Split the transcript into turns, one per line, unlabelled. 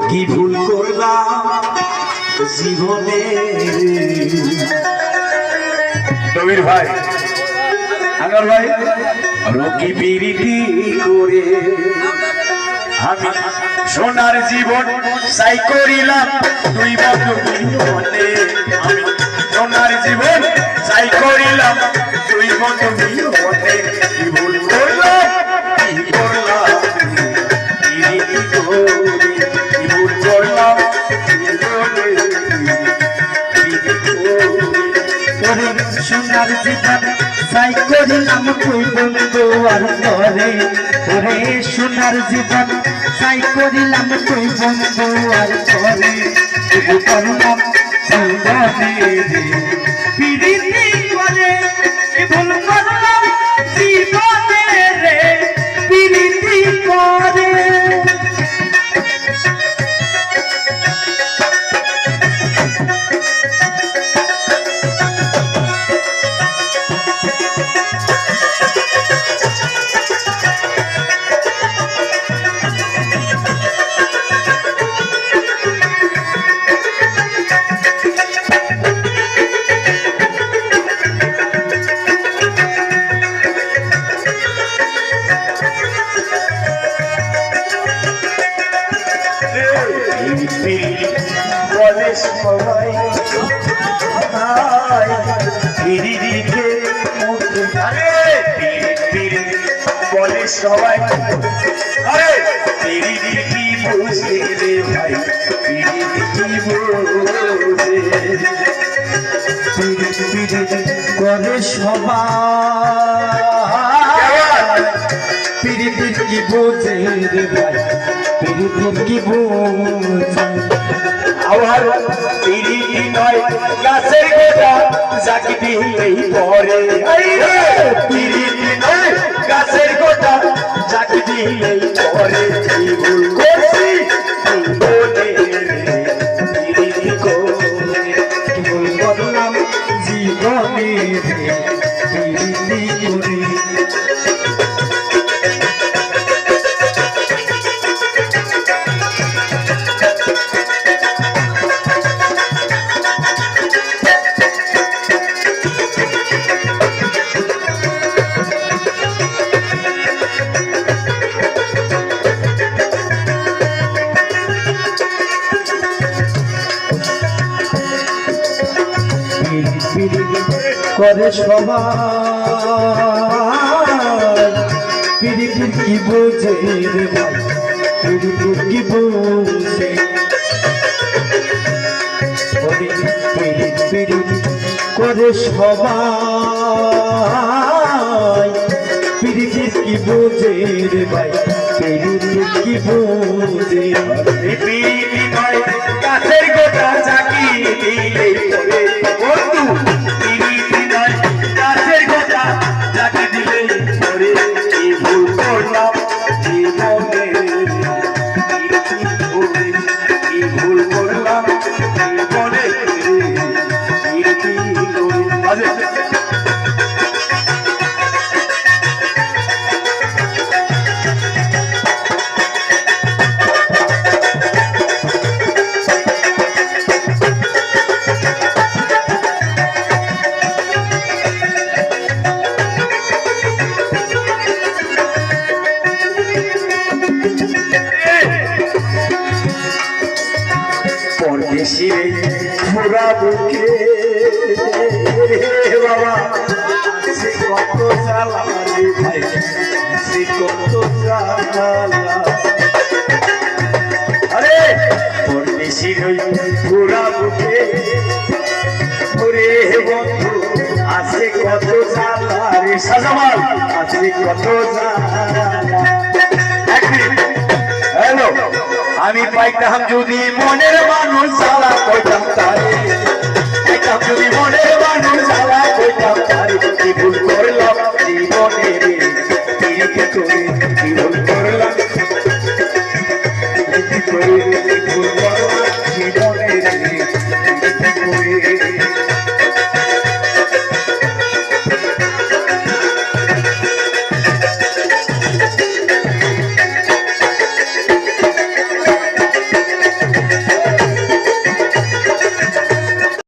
কি ভুল করলাম জীবনে।
কবির ভাই, আঙ্গার ভাই,
রকি বিরিতি করে
আমি সোনার জীবন চাই করিলাম দুই বন্ধু মিলনে। আমি সোনার জীবন চাই করিলাম দুই বন্ধু মিলনে। কি ভুল করলাম,
কি করলাম বিরিতি করে,
কি ভুল করলাম
জীবনে বিরিতি করে। ওরে সোনার জীবন চাই করিলাম তুই বন্ধু আর করে। ওরে সোনার জীবন চাই করিলাম তুই বন্ধু আর করে। করলাম জীবনে বিরিতি করে, ভুল করলাম জীবনে রে বিরিতি করে।
বলে সবাই
বিরিতিকে
বলে সবাই, আরে
বিরিতি বুঝে রে ভাই, বিরিতি বুঝে। করে সবাই বিরিতি কি বুঝে রে ভাই, বিরিতি কি বুঝে।
আমার বিরিতি নয় গাছের গোটা যাকে দিলেই পরে। বিরিতি নয় গাছের গোটা যাকে দিলেই পরে। কি ভুল করছি
জীবনে বিরিতি করে, কি ভুল করলাম জীবনে বিরিতি করে। করে সবাই বিরিতি কি বুঝে রে ভাই, বিরিতি কি বুঝে। বিরিতি করে সবাই বিরিতি কি বুঝে রে ভাই, বিরিতি কি বুঝে।
বিরিতি নয় গাছের গোটা যাকে দিলেই পরে। বন্ধু বিরিতি নয় গাছের গোটা যাকে দিলেই পরে। কি ভুল করলাম জীবনে বিরিতি করে, কি ভুল করলাম জীবনে বিরিতি করে। পরদেশি পুরা বুকে বাবা সে কত জ্বালা রে ভাই, সে কত জ্বালা। আরে পরদেশি পুরা বুকে ওরে বন্ধু আছে কত জ্বালা রে সাজামাল, আছে কত জ্বালা। হ্যালো, আমি পাইতাম যদি মনের মানুষ জ্বালা কইতাম তারে, পাইতাম যদি মনের মানুষ জ্বালা কইতাম তারে। কি ভুল করলাম জীবনে রে বিরিতি করে, কি ভুল